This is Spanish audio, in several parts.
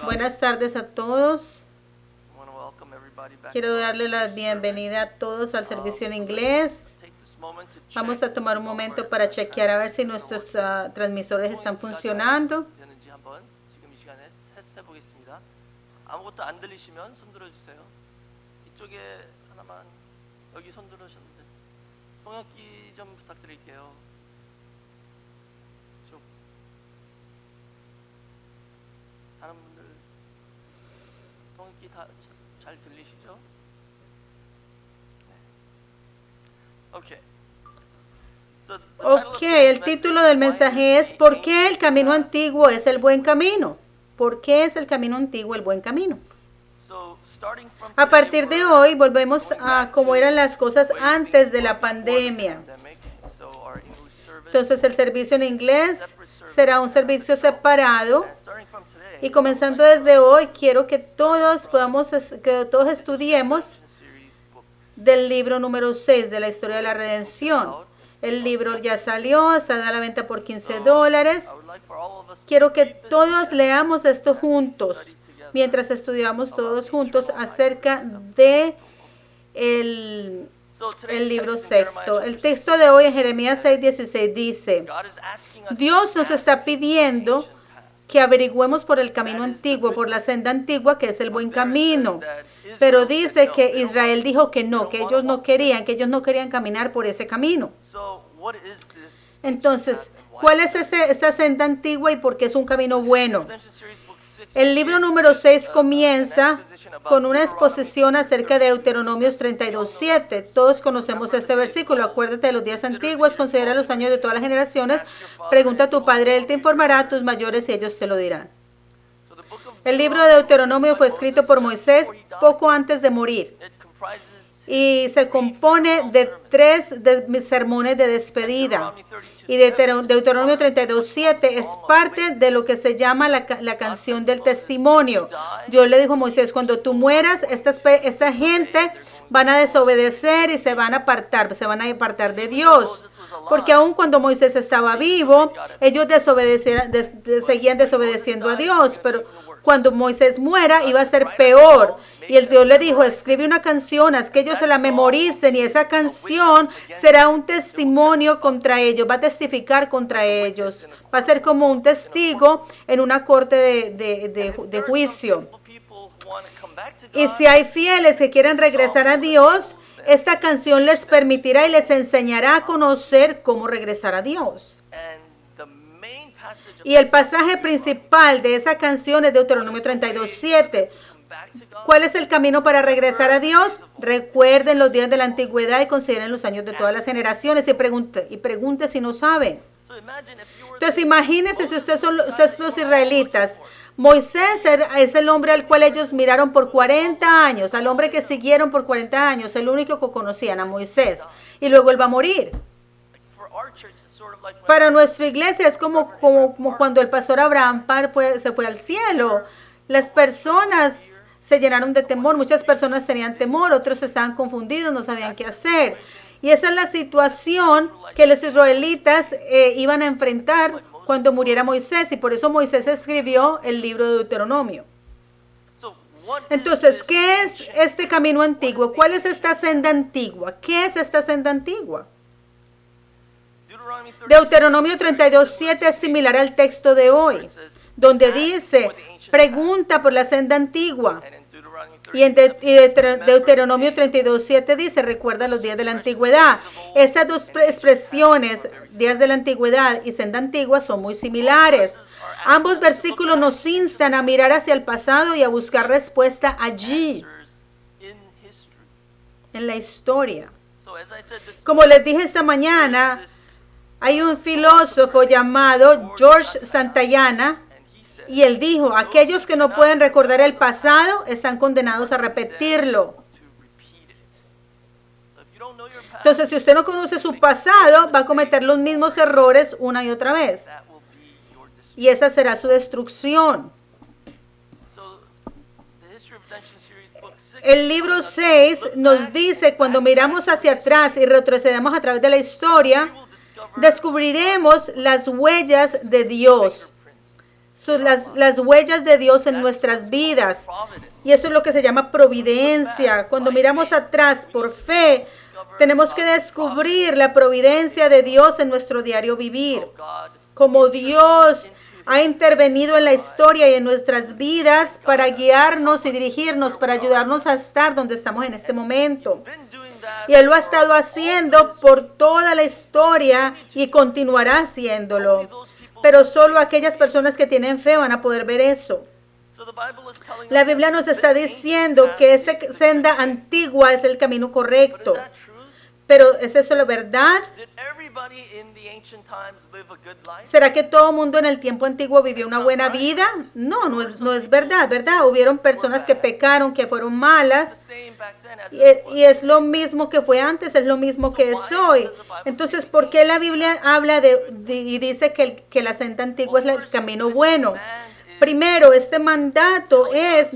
Buenas tardes a todos. Quiero darle la bienvenida a todos al servicio en inglés. Vamos a tomar un momento para chequear a ver si nuestros transmisores están funcionando. 아무것도 안 들리시면 손 들어주세요. 이쪽에 하나만 여기 손 들으셨는데 통역기 좀 부탁드릴게요. 쭉 다른 분들 통역기 다 잘 들리시죠? 네. 오케이. Ok, el título del mensaje es ¿por qué el camino antiguo es el buen camino? ¿Por qué es el camino antiguo el buen camino? A partir de hoy volvemos a cómo eran las cosas antes de la pandemia. Entonces el servicio en inglés será un servicio separado. Y comenzando desde hoy quiero que todos estudiemos del libro número 6 de la historia de la redención. El libro ya salió, está a la venta por $15. Quiero que todos leamos esto juntos, mientras estudiamos todos juntos acerca de el libro sexto. El texto de hoy en Jeremías 6:16 dice, Dios nos está pidiendo que averigüemos por el camino antiguo, por la senda antigua, que es el buen camino. Pero dice que Israel dijo que no, que ellos no querían caminar por ese camino. Entonces, ¿cuál es esta senda antigua y por qué es un camino bueno? El libro número 6 comienza con una exposición acerca de Deuteronomios 32:7. Todos conocemos este versículo. Acuérdate de los días antiguos, considera los años de todas las generaciones. Pregunta a tu padre, él te informará, a tus mayores y ellos te lo dirán. El libro de Deuteronomio fue escrito por Moisés poco antes de morir. Y se compone de 3 sermones de despedida. Y Deuteronomio 32:7 es parte de lo que se llama la canción del testimonio. Dios le dijo a Moisés, cuando tú mueras, esta gente van a desobedecer y se van a apartar de Dios. Porque aun cuando Moisés estaba vivo, ellos seguían desobedeciendo a Dios, pero cuando Moisés muera iba a ser peor. Y el Dios le dijo, escribe una canción, haz que ellos se la memoricen y esa canción será un testimonio contra ellos, va a testificar contra ellos. Va a ser como un testigo en una corte de juicio. Y si hay fieles que quieren regresar a Dios, esta canción les permitirá y les enseñará a conocer cómo regresar a Dios. Y el pasaje principal de esa canción es Deuteronomio 32:7. ¿Cuál es el camino para regresar a Dios? Recuerden los días de la antigüedad y consideren los años de todas las generaciones y pregunte si no saben. Entonces imagínense si ustedes son los israelitas. Moisés es el hombre al cual ellos miraron por 40 años, al hombre que siguieron por 40 años, el único que conocían a Moisés. Y luego él va a morir. Para nuestra iglesia es como cuando el pastor Abraham se fue al cielo. Las personas se llenaron de temor, muchas personas tenían temor, otros estaban confundidos, no sabían qué hacer. Y esa es la situación que los israelitas iban a enfrentar cuando muriera Moisés, y por eso Moisés escribió el libro de Deuteronomio. Entonces, ¿qué es este camino antiguo? ¿Cuál es esta senda antigua? ¿Qué es esta senda antigua? Deuteronomio 32:7 es similar al texto de hoy, donde dice, pregunta por la senda antigua. Y en Deuteronomio 32:7 dice, recuerda los días de la antigüedad. Estas dos expresiones, días de la antigüedad y senda antigua, son muy similares. Ambos versículos nos instan a mirar hacia el pasado y a buscar respuesta allí, en la historia. Como les dije esta mañana, hay un filósofo llamado George Santayana, y él dijo, aquellos que no pueden recordar el pasado están condenados a repetirlo. Entonces, si usted no conoce su pasado, va a cometer los mismos errores una y otra vez. Y esa será su destrucción. El libro 6 nos dice, cuando miramos hacia atrás y retrocedemos a través de la historia, descubriremos las huellas de Dios. las huellas de Dios en nuestras vidas. Y eso es lo que se llama providencia. Cuando miramos atrás por fe, tenemos que descubrir la providencia de Dios en nuestro diario vivir. Como Dios ha intervenido en la historia y en nuestras vidas para guiarnos y dirigirnos, para ayudarnos a estar donde estamos en este momento. Y Él lo ha estado haciendo por toda la historia y continuará haciéndolo. Pero solo aquellas personas que tienen fe van a poder ver eso. La Biblia nos está diciendo que esa senda antigua es el camino correcto. Pero ¿es eso la verdad? ¿Será que todo el mundo en el tiempo antiguo vivió una buena vida? No, no es verdad, ¿verdad? Hubieron personas que pecaron, que fueron malas. Y es lo mismo que fue antes, es lo mismo que es hoy. Entonces, ¿por qué la Biblia habla y dice que la senda antigua es el camino bueno? Primero, este mandato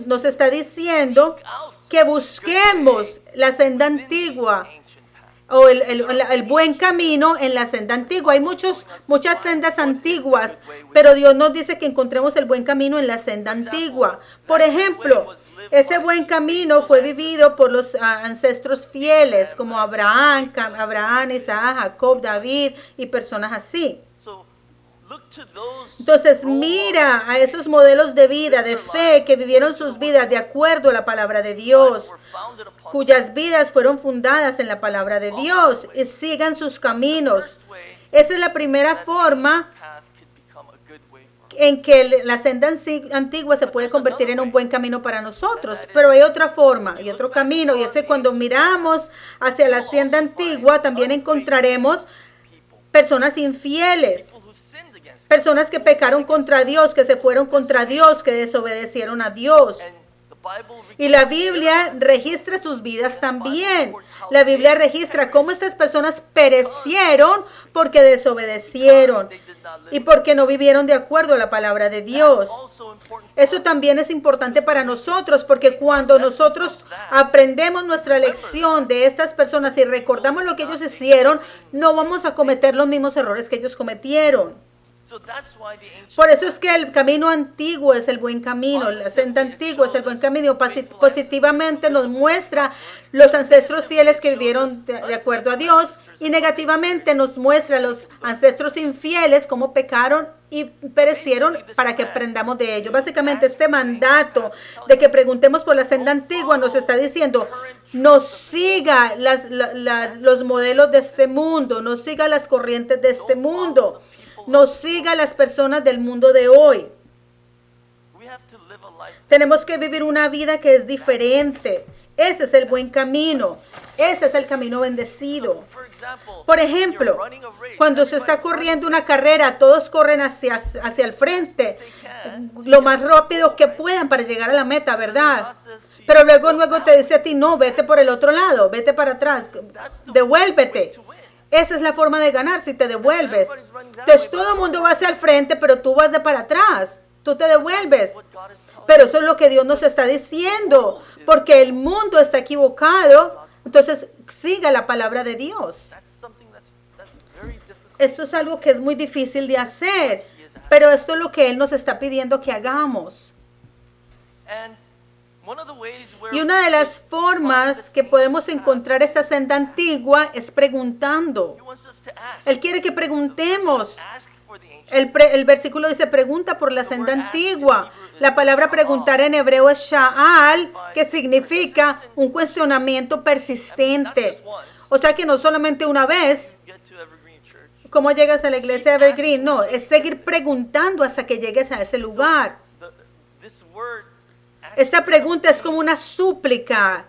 nos está diciendo que busquemos la senda antigua o el buen camino en la senda antigua. Hay muchas sendas antiguas, pero Dios nos dice que encontremos el buen camino en la senda antigua. Por ejemplo, ese buen camino fue vivido por los ancestros fieles como Abraham, Isaac, Jacob, David y personas así. Entonces mira a esos modelos de vida, de fe, que vivieron sus vidas de acuerdo a la palabra de Dios, cuyas vidas fueron fundadas en la palabra de Dios, y sigan sus caminos. Esa es la primera forma en que la senda antigua se puede convertir en un buen camino para nosotros. Pero hay otra forma y otro camino, y es que cuando miramos hacia la senda antigua también encontraremos personas infieles. Personas que pecaron contra Dios, que se fueron contra Dios, que desobedecieron a Dios. Y la Biblia registra sus vidas también. La Biblia registra cómo estas personas perecieron porque desobedecieron y porque no vivieron de acuerdo a la palabra de Dios. Eso también es importante para nosotros, porque cuando nosotros aprendemos nuestra lección de estas personas y recordamos lo que ellos hicieron, no vamos a cometer los mismos errores que ellos cometieron. Por eso es que el camino antiguo es el buen camino, la senda antigua es el buen camino. Positivamente nos muestra los ancestros fieles que vivieron de acuerdo a Dios, y negativamente nos muestra los ancestros infieles cómo pecaron y perecieron, para que aprendamos de ello. Básicamente este mandato de que preguntemos por la senda antigua nos está diciendo: no siga los modelos de este mundo, no siga las corrientes de este mundo. No siga las personas del mundo de hoy. Tenemos que vivir una vida que es diferente. Ese es el buen camino. Ese es el camino bendecido. Por ejemplo, cuando se está corriendo una carrera, todos corren hacia el frente, lo más rápido que puedan para llegar a la meta, ¿verdad? Pero luego te dice a ti: no, vete por el otro lado, vete para atrás, devuélvete. Esa es la forma de ganar, si te devuelves. Entonces todo el mundo va hacia el frente, pero tú vas de para atrás. Tú te devuelves. Pero eso es lo que Dios nos está diciendo, porque el mundo está equivocado. Entonces siga la palabra de Dios. Esto es algo que es muy difícil de hacer, pero esto es lo que Él nos está pidiendo que hagamos. Y una de las formas que podemos encontrar esta senda antigua es preguntando. Él quiere que preguntemos. El versículo dice: pregunta por la senda antigua. La palabra preguntar en hebreo es sha'al, que significa un cuestionamiento persistente. O sea que no solamente una vez. ¿Cómo llegas a la iglesia Evergreen? No, es seguir preguntando hasta que llegues a ese lugar. Esta pregunta es como una súplica.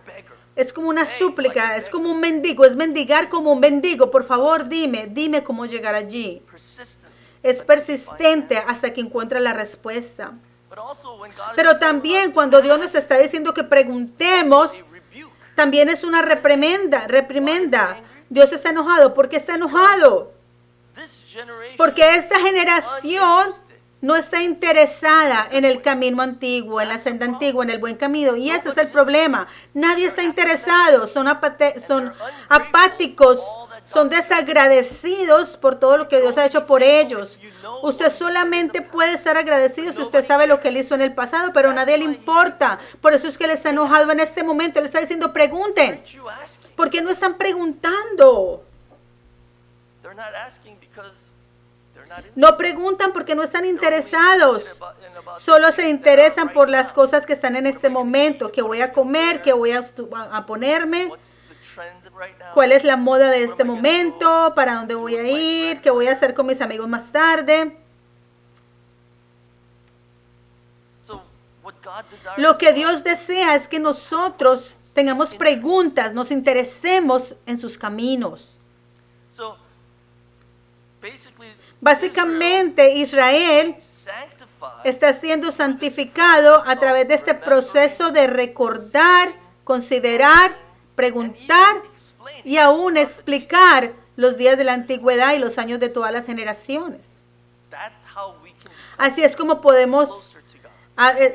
Es como una súplica, es como un mendigo, es mendigar como un mendigo. Por favor, dime cómo llegar allí. Es persistente hasta que encuentra la respuesta. Pero también cuando Dios nos está diciendo que preguntemos, también es una reprimenda. Dios está enojado. ¿Por qué está enojado? Porque esta generación no está interesada en el camino antiguo, en la senda antigua, en el buen camino. Y ese es el problema. Nadie está interesado. Son apáticos. son desagradecidos por todo lo que Dios ha hecho por ellos. Usted solamente puede estar agradecido si usted sabe lo que Él hizo en el pasado, pero a nadie le importa. Por eso es que Él está enojado en este momento. Él está diciendo, pregunten. Aren't you asking? ¿Por qué no están preguntando? They're not asking because they're not interested. No preguntan porque no están They're only interesados. interested about Solo the se things that interesan are por right las now. cosas que están en este momento. ¿Qué voy a comer? ¿Qué voy a ponerme? What's the trend right now? ¿Cuál es la moda de este momento? ¿Para dónde voy a ir? ¿Qué voy a hacer con mis amigos más tarde? So, what God desires Lo que is Dios desea es que nosotros tengamos preguntas, nos interesemos en sus caminos. So, basically, Básicamente, Israel Israel sanctified está siendo santificado a través de este proceso de recordar, considerar, preguntar y aún explicar los días de la antigüedad y los años de todas las generaciones. That's how we can become Así es como podemos closer to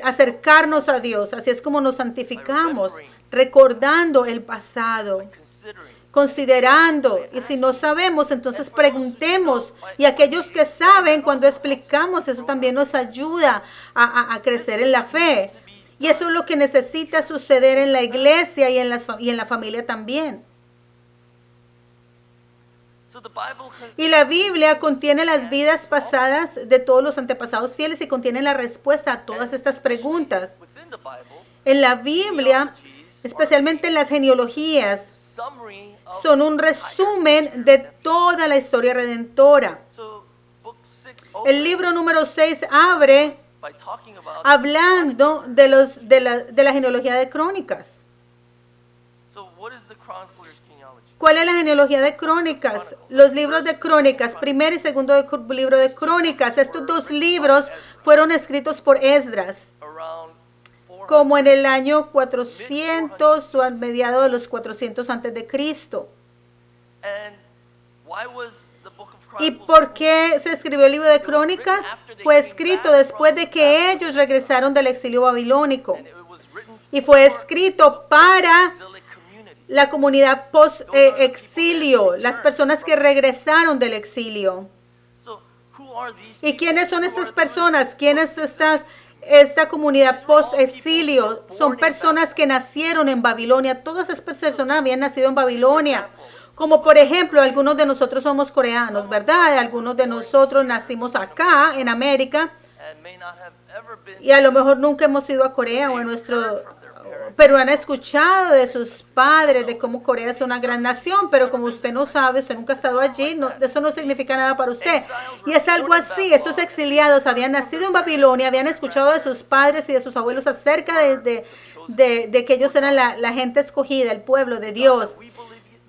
God. acercarnos a Dios, así es como nos santificamos, recordando el pasado, Considering considerando, y si no sabemos, entonces preguntemos, y aquellos que saben, cuando explicamos, eso también nos ayuda a crecer en la fe, y eso es lo que necesita suceder en la iglesia y en la familia también. so the Bible Y la Biblia contiene las vidas pasadas de todos los antepasados fieles y contiene la respuesta a todas estas preguntas. within the Bible, En la Biblia, especialmente en las genealogías, summary of son un resumen de toda la historia redentora. so book 6 El libro número 6 abre by talking about hablando de la genealogía de Crónicas. so what is the chronicler's genealogy? ¿Cuál es la genealogía de Crónicas? Los libros de Crónicas, primer y segundo libro de Crónicas. Estos dos libros fueron escritos por Esdras, Around 400 como en el año 400 o al mediado de los 400 antes de Cristo. and why was the book of ¿Y Chronicles por qué se escribió el libro de Crónicas? Fue escrito después de que ellos regresaron del exilio babilónico. and it was written Y fue escrito para exilic community? la comunidad post-exilio, las personas que regresaron del exilio. So who are these ¿Y people? quiénes son Who estas are personas? ¿Quiénes esta comunidad post-exilio? Son personas que nacieron en Babilonia. Todas esas personas habían nacido en Babilonia. Como por ejemplo, algunos de nosotros somos coreanos, ¿verdad? Algunos de nosotros nacimos acá en América and may not have ever been y a lo mejor nunca hemos ido a Corea o a pero han escuchado de sus padres de cómo Corea es una gran nación, pero como usted no sabe, usted nunca ha estado allí, eso no significa nada para usted. Y es algo así, estos exiliados habían nacido en Babilonia, habían escuchado de sus padres y de sus abuelos acerca de que ellos eran la gente escogida, el pueblo de Dios, we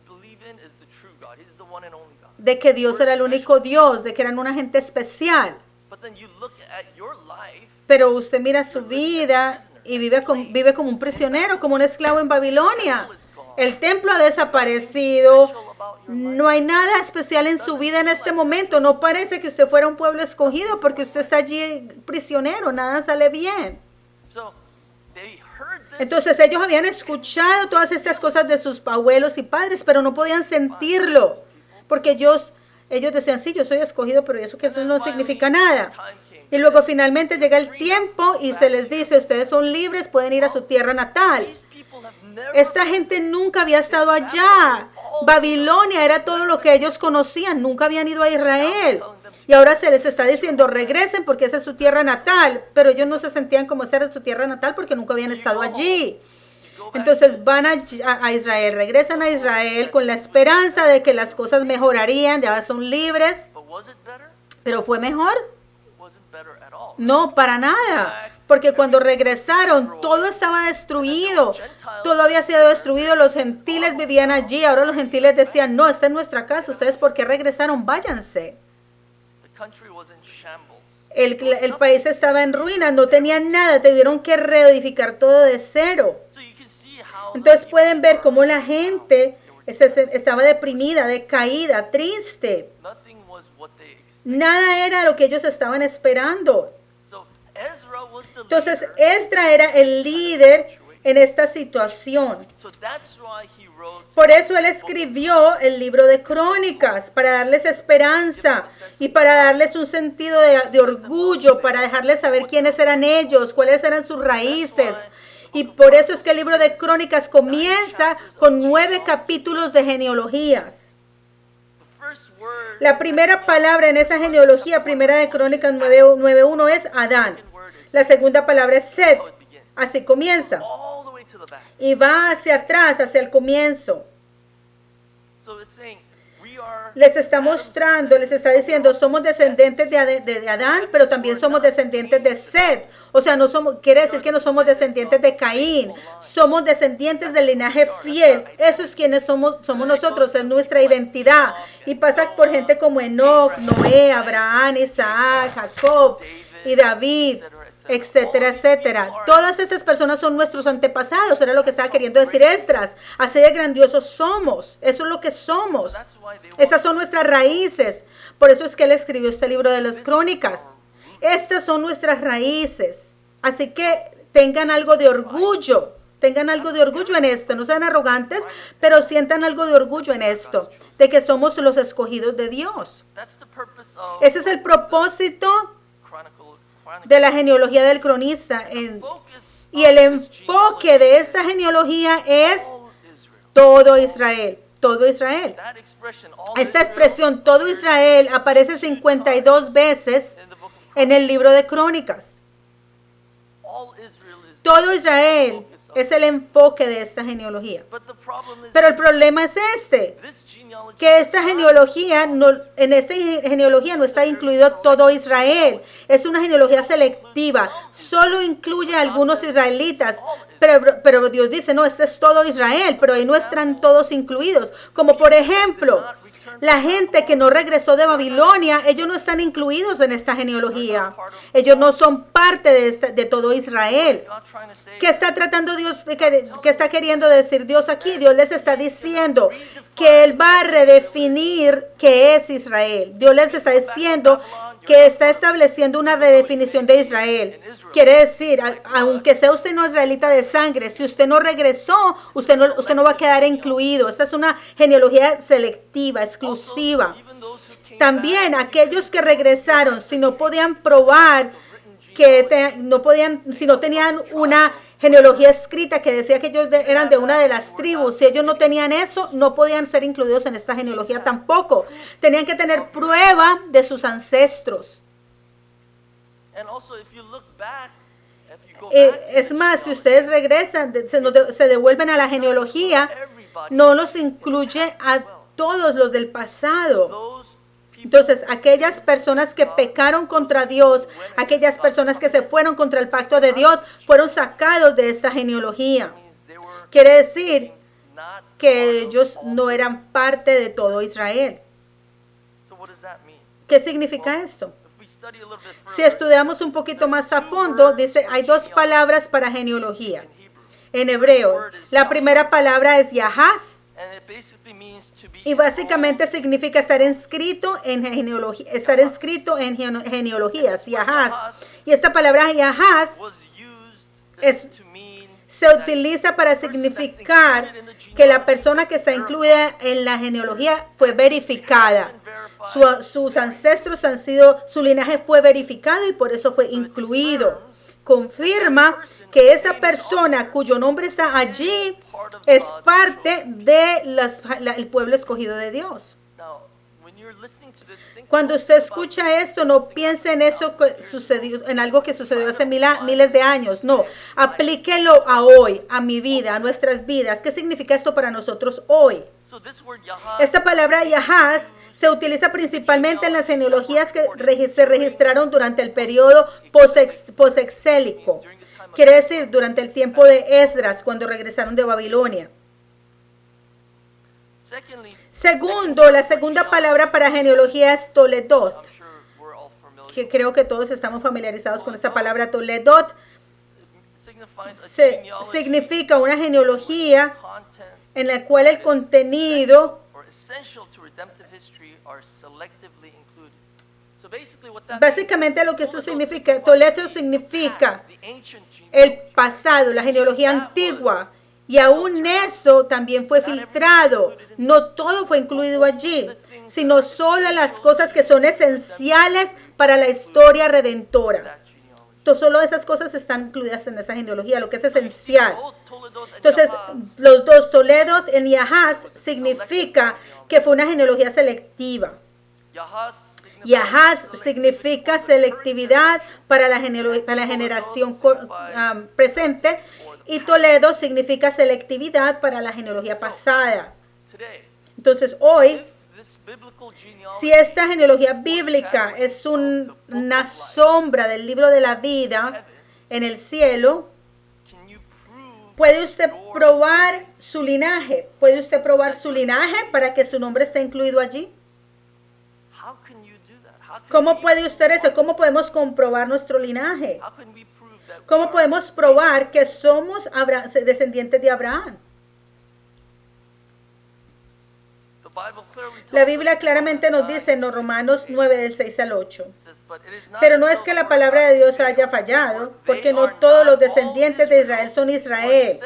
believe in is the true God. He's the one and only God. de que Dios era el único Dios, de que eran una gente especial. But then you look at your life, Pero usted mira su vida y vive como un prisionero, como un esclavo en Babilonia. El templo ha desaparecido. No hay nada especial en su vida en este momento. No parece que usted fuera un pueblo escogido porque usted está allí prisionero. Nada sale bien. so they heard this Entonces ellos habían escuchado todas estas cosas de sus abuelos y padres, pero no podían sentirlo. Porque ellos decían, sí, yo soy escogido, pero eso no significa nada. Y luego finalmente llega el tiempo y se les dice, ustedes son libres, pueden ir a su tierra natal. these people have never Esta gente nunca había estado allá. Babilonia era todo lo que ellos conocían, nunca habían ido a Israel. Y ahora se les está diciendo, regresen porque esa es su tierra natal. Pero ellos no se sentían como esa era su tierra natal porque nunca habían estado allí. Entonces van a Israel, regresan a Israel con la esperanza de que las cosas mejorarían, ya son libres. but was it better? Pero fue mejor. It wasn't better at all. No, para nada. Porque cuando regresaron, todo estaba destruido. Todo había sido destruido. Los gentiles vivían allí. Ahora los gentiles decían, no, esta es nuestra casa. ¿Ustedes por qué regresaron? Váyanse. The country was in shambles. El país estaba en ruinas. No tenían nada. Tuvieron que reedificar todo de cero. So you can see how the Entonces people pueden ver were cómo la gente estaba deprimida, decaída, triste. nothing was what they expected. Nada era lo que ellos estaban esperando. So Ezra was the Entonces leader. Esdras era el líder en esta situación. So that's That's why he wrote Por eso él escribió el libro de Crónicas, para darles esperanza y para darles un sentido de orgullo, para dejarles saber quiénes eran ellos, cuáles eran sus raíces. Y por eso es que el libro de Crónicas comienza con 9 capítulos de genealogías. the first word. La primera palabra en esa genealogía, primera de Crónicas 9:1, es Adán. La segunda palabra es Set. Así comienza. All the way to the back. Y va hacia atrás, hacia el comienzo. So it's saying we are Les está mostrando, les está diciendo, somos descendientes de Adán, pero también somos descendientes de Set. O sea, no somos, quiere decir que no somos descendientes de Caín, somos descendientes del linaje fiel. Eso es quienes somos nosotros, es nuestra identidad. Y pasa por gente como Enoch, Noé, Abraham, Isaac, Jacob y David, etcétera, etcétera. Todas estas personas son nuestros antepasados, era lo que estaba queriendo decir Esdras. Así de grandiosos somos, eso es lo que somos. that's why they Esas son nuestras raíces. Por eso es que él escribió este libro de las Crónicas. Estas son nuestras raíces. Así que tengan algo de orgullo. Tengan algo de orgullo en esto. No sean arrogantes, pero sientan algo de orgullo en esto. De que somos los escogidos de Dios. that's the purpose of Ese es el propósito Chronicle. de la genealogía del cronista. Focus Y el enfoque de esta genealogía es all Israel. todo Israel. Todo Israel. That expression, all Esta Israel, expresión, todo Israel, aparece 52 veces in the book of en el libro de Crónicas. all Israel is Todo Israel es el enfoque de esta genealogía. but the problem is Pero el problema es este, this genealogy que esta genealogía, en esta genealogía no está incluido todo Israel. Es una genealogía selectiva. Solo incluye a algunos israelitas. Pero Dios dice, no, este es todo Israel, pero ahí no están todos incluidos. Como por ejemplo, la gente que no regresó de Babilonia, ellos no están incluidos en esta genealogía. Ellos no son parte de todo Israel. God trying to say ¿Qué está tratando Dios, qué está queriendo decir Dios aquí? Dios les está diciendo que Él va a redefinir qué es Israel. Dios les está diciendo que está estableciendo una redefinición de Israel. Quiere decir, aunque sea usted no israelita de sangre, si usted no regresó, usted no va a quedar incluido. Esta es una genealogía selectiva, exclusiva. even those who came También aquellos que regresaron, si no podían probar si no tenían una genealogía escrita que decía que ellos eran de una de las tribus, si ellos no tenían eso, no podían ser incluidos en esta genealogía tampoco. Tenían que tener prueba de sus ancestros. and also if you look back if you go back Es más, si ustedes regresan, se devuelven a la genealogía, everybody no los incluye a todos los del pasado. those people Entonces, aquellas personas que pecaron contra Dios, aquellas personas que se fueron contra el pacto de Dios, fueron sacados de esta genealogía. means they were Quiere decir not que ellos no eran parte de todo Israel. so what does that mean? ¿Qué significa esto? If we study a little bit Si further estudiamos un poquito más a fondo, dice, hay dos palabras para genealogía in Hebrew en hebreo. La primera palabra es Yahaz and it basically means to be y básicamente significa estar inscrito en genealogías, Yahaz. Y esta palabra Yahaz was used es- to mean se utiliza para significar que la persona que está incluida en la genealogía fue verificada. Sus ancestros su linaje fue verificado y por eso fue incluido. Confirma que esa persona cuyo nombre está allí es parte del pueblo escogido de Dios. now when you're listening to this think Cuando usted escucha esto, no piense en esto que sucedió, en algo que sucedió hace miles de años. No, aplíquelo a hoy, a mi vida, a nuestras vidas. ¿Qué significa esto para nosotros hoy? so this word Yahaz Esta palabra Yahaz se utiliza principalmente en las genealogías que se registraron durante el periodo posexélico. Quiere decir, durante el tiempo de Esdras, cuando regresaron de Babilonia. secondly Segundo, la segunda palabra para genealogía es Toledot, I'm sure we're all familiar que creo que todos estamos familiarizados con esta palabra. Toledot signifies a genealogy significa una genealogía content en la cual el contenido or essential to redemptive history are selectively included. So basically what that básicamente lo que eso significa, Toledo significa the ancient genealogy el pasado, la genealogía antigua, Y aún eso también fue filtrado. No todo fue incluido allí, sino solo las cosas que son esenciales para la historia redentora. Entonces, solo esas cosas están incluidas en esa genealogía, lo que es esencial. Entonces, los dos Toledo en Yahaz significa que fue una genealogía selectiva. Yahaz significa selectividad para la generación presente, y Toledo significa selectividad para la genealogía pasada. Entonces, hoy, si esta genealogía bíblica es una sombra del libro de la vida en el cielo, ¿puede usted probar su linaje? ¿Puede usted probar su linaje para que su nombre esté incluido allí? ¿Cómo puede usted eso? ¿Cómo podemos comprobar nuestro linaje? ¿Cómo podemos probar que somos descendientes de Abraham? La Biblia claramente nos dice en los Romanos 9 del 6 al 8. Pero no es que la palabra de Dios haya fallado, porque no todos los descendientes de Israel son Israel,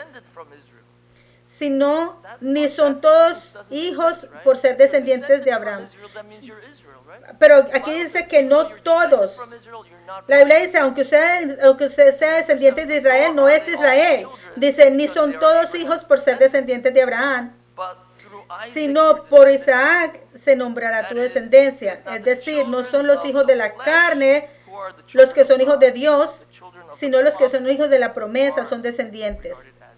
sino ni son todos hijos por ser descendientes de Abraham. Pero aquí dice que no todos. La Biblia dice, aunque usted sea descendiente de Israel, no es Israel. Dice, ni son todos hijos por ser descendientes de Abraham, sino por Isaac se nombrará tu descendencia. Es decir, no son los hijos de la carne los que son hijos de Dios, sino los que son hijos de la promesa son descendientes.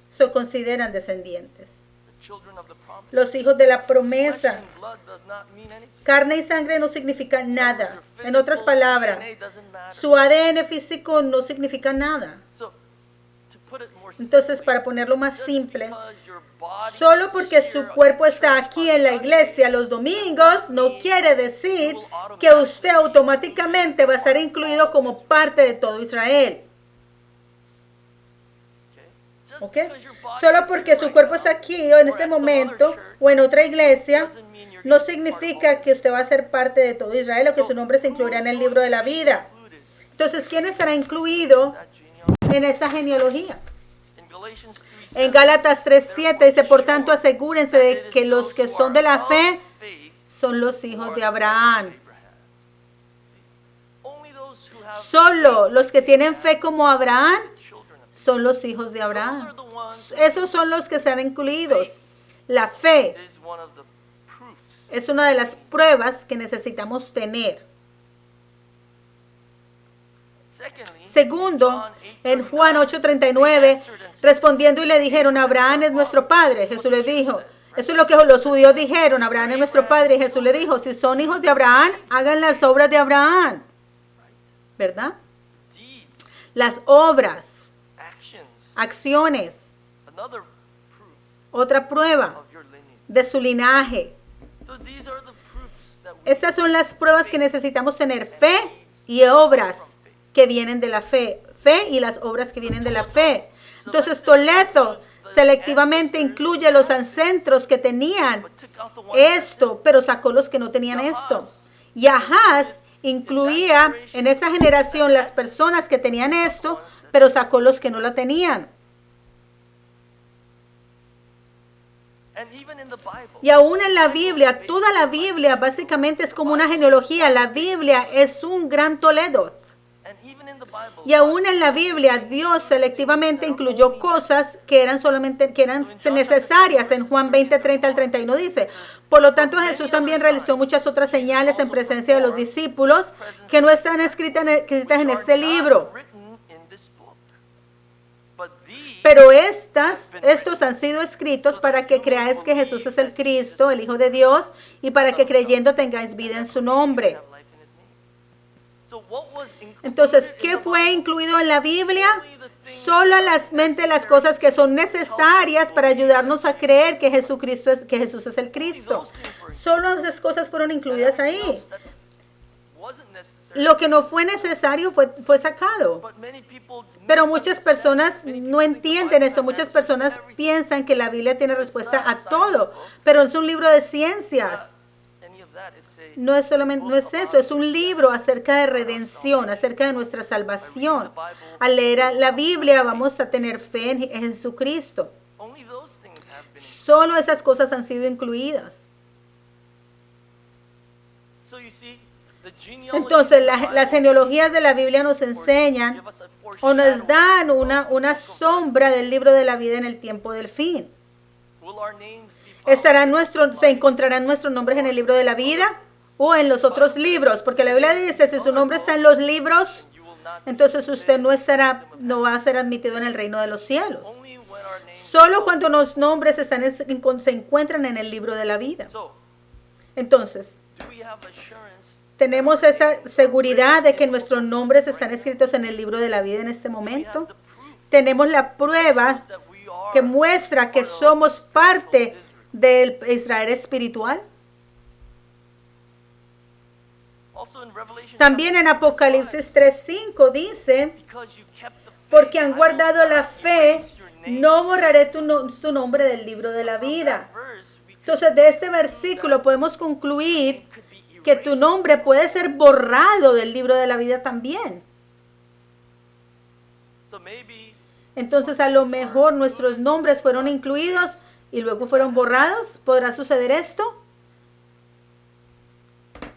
Se consideran descendientes. Los hijos de la promesa. Carne y sangre no significa nada. En otras palabras, su ADN físico no significa nada. Entonces, para ponerlo más simple, solo porque su cuerpo está aquí en la iglesia los domingos, no quiere decir que usted automáticamente va a estar incluido como parte de todo Israel. ¿Ok? Solo porque su cuerpo está aquí o en este momento o en otra iglesia, no significa que usted va a ser parte de todo Israel o que su nombre se incluirá en el libro de la vida. Entonces, ¿quién estará incluido en esa genealogía? En Gálatas 3:7 dice, por tanto, asegúrense de que los que son de la fe son los hijos de Abraham. Solo los que tienen fe como Abraham son los hijos de Abraham. Esos son los que serán incluidos. La fe es una de las pruebas que necesitamos tener. Segundo, en Juan 8:39, respondiendo y le dijeron, Abraham es nuestro padre. Jesús les dijo, eso es lo que los judíos dijeron, Abraham es nuestro padre. Y Jesús le dijo, si son hijos de Abraham, hagan las obras de Abraham. ¿Verdad? Las obras, acciones, otra prueba de su linaje. Estas son las pruebas que necesitamos tener, fe y obras que vienen de la fe. Fe y las obras que vienen de la fe. Entonces, Toledo selectivamente incluye los ancestros que tenían esto, pero sacó los que no tenían esto. Yahaz incluía en esa generación las personas que tenían esto, pero sacó los que no lo tenían. Y aún en la Biblia, toda la Biblia básicamente es como una genealogía. La Biblia es un gran Toledo. Y aún en la Biblia, Dios selectivamente incluyó cosas que eran necesarias. En Juan 20:30 al 31 dice, por lo tanto Jesús también realizó muchas otras señales en presencia de los discípulos que no están escritas en este libro. Pero estos han sido escritos para que creáis que Jesús es el Cristo, el Hijo de Dios, y para que creyendo tengáis vida en su nombre. Entonces, ¿qué fue incluido en la Biblia? Solamente las cosas que son necesarias para ayudarnos a creer que Jesús es el Cristo. Solo esas cosas fueron incluidas ahí. Lo que no fue necesario fue sacado. Pero muchas personas no entienden esto. Muchas personas piensan que la Biblia tiene respuesta a todo, pero es un libro de ciencias. No es eso, es un libro acerca de redención, acerca de nuestra salvación. Al leer la Biblia vamos a tener fe en Jesucristo. Solo esas cosas han sido incluidas. So you see, the genealogy Entonces, of the las Bible genealogías de la Biblia nos enseñan give us a o nos foreshadowing dan of una the book of life. sombra del libro de la vida en el tiempo del fin. Will our names be found? ¿Se encontrarán nuestros nombres en el libro de la vida o en los otros libros? Porque la Biblia dice, si su nombre está en los libros, You will not be entonces usted no va a ser admitido en el reino de los cielos. only when our names Solo cuando los nombres se encuentran en el libro de la vida. So, Entonces, do we have assurance tenemos esa seguridad de que nuestros nombres están escritos en el libro de la vida en este we have momento. the proof Tenemos la prueba that we are que muestra que somos parte del Israel espiritual. also in Revelation También en chapter 5, Apocalipsis 3:5 dice, because you kept the faith, porque I han will guardado la not fe, erase your name no borraré tu nombre del libro de la from vida. that verse. We could Entonces, de este versículo podemos concluir could be que tu erased. nombre puede ser borrado del libro de la vida también. So maybe Entonces, a lo mejor nuestros nombres fueron incluidos y luego fueron borrados. ¿Podrá suceder esto?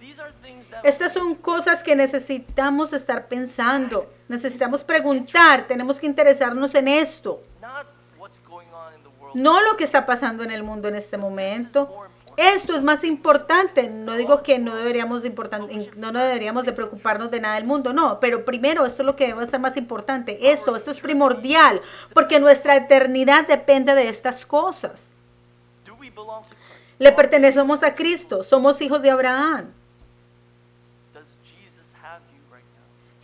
these are things that Estas son cosas que necesitamos estar pensando. Necesitamos preguntar, tenemos que interesarnos en esto. not what's going on in the world. No lo que está pasando en el mundo en este momento. Esto es más importante. No digo que no deberíamos de preocuparnos de nada del mundo, no. Pero primero, esto es lo que debe ser más importante. Esto es primordial, porque nuestra eternidad depende de estas cosas. Do we belong to Christ? Le pertenecemos a Cristo, somos hijos de Abraham. Does Jesus have you right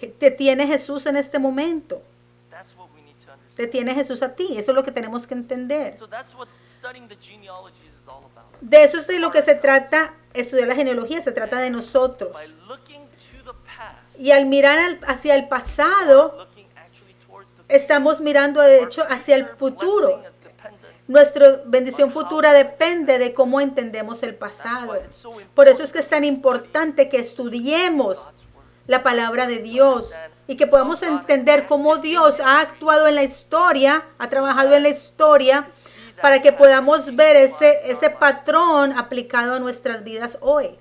now? Te tiene Jesús en este momento. That's what we need to understand. Te tiene Jesús a ti. Eso es lo que tenemos que entender. So that's what studying the genealogies is all about. De eso es de lo que se trata, estudiar la genealogía, se trata de nosotros. By looking to the past, Y al mirar hacia el pasado, looking actually towards the future, estamos mirando de hecho hacia el our futuro. blessing is dependent. Nuestra bendición futura depende de cómo entendemos el pasado. Por eso es que es tan importante que estudiemos la palabra de Dios y que podamos entender cómo Dios ha actuado en la historia, ha trabajado en la historia, para que podamos ver ese patrón aplicado a nuestras vidas hoy.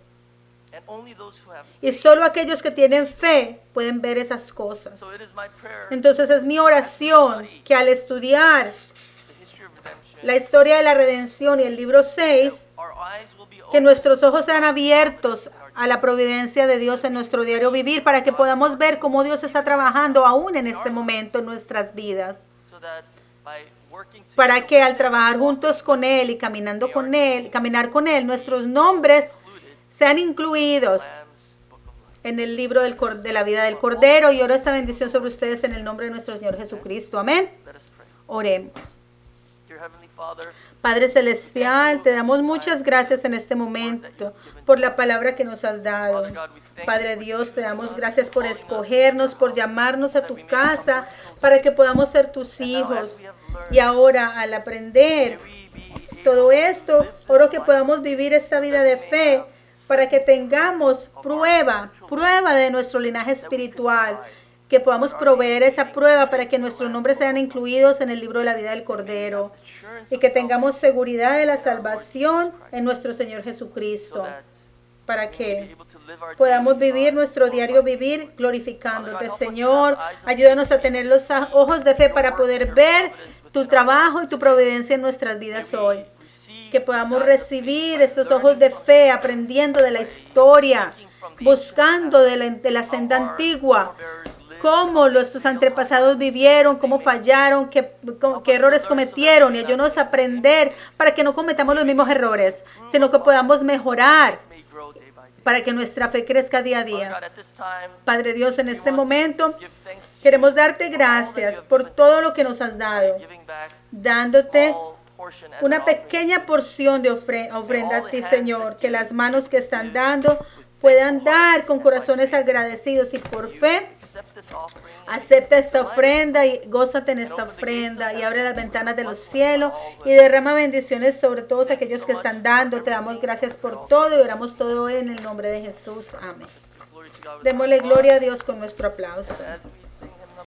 And only those who have Y solo aquellos que tienen fe pueden ver esas cosas. So it is my prayer Entonces es mi oración que al estudiar the history of redemption, la historia de la redención y el libro 6, our eyes will be que open nuestros ojos sean abiertos a la providencia de Dios en nuestro diario vivir, para que podamos ver cómo Dios está trabajando aún en este momento en nuestras vidas, so that by working para together, que al trabajar juntos con Él y caminar con Él, nuestros nombres included sean incluidos Lamb's Book of Life. en el libro de la vida del Cordero. Y oro esta bendición sobre ustedes en el nombre de nuestro Señor Jesucristo. Amén. Let us pray. Oremos. Dear Heavenly Father, Padre Celestial, te damos muchas gracias en este momento por la palabra que nos has dado. Padre Dios, te damos gracias por escogernos, por llamarnos a tu casa, para que podamos ser tus hijos. Y ahora, al aprender we be todo esto, oro que podamos vivir esta vida de fe, para que tengamos prueba de nuestro linaje espiritual, que podamos proveer esa prueba para que nuestros nombres sean incluidos en el libro de la vida del Cordero, y que tengamos seguridad de la salvación en nuestro Señor Jesucristo, para que podamos vivir nuestro diario vivir glorificándote. Señor, ayúdanos a tener los ojos de fe para poder ver tu trabajo y tu providencia en nuestras vidas hoy. Que podamos recibir estos ojos de fe, aprendiendo de la historia, buscando de la senda antigua, cómo nuestros antepasados vivieron, cómo fallaron, qué errores cometieron, y ayúdanos a aprender para que no cometamos los mismos errores, sino que podamos mejorar, may grow day by day. para que nuestra fe crezca día a Father día. God, at this time, Padre Dios, en este momento give thanks to queremos darte gracias por todo lo que nos has dado, you, giving back dándote all portion as una an offering. pequeña porción de ofrenda a ti, Señor, que las manos que están dando puedan dar con corazones agradecidos y por fe. Accept this offering. Acepta esta ofrenda y gózate en esta ofrenda, y abre las ventanas de los cielos y derrama bendiciones sobre todos aquellos que están dando. Te damos gracias por todo y oramos todo en el nombre de Jesús. Amén. Glory to God. Démosle gloria a Dios con nuestro aplauso. As we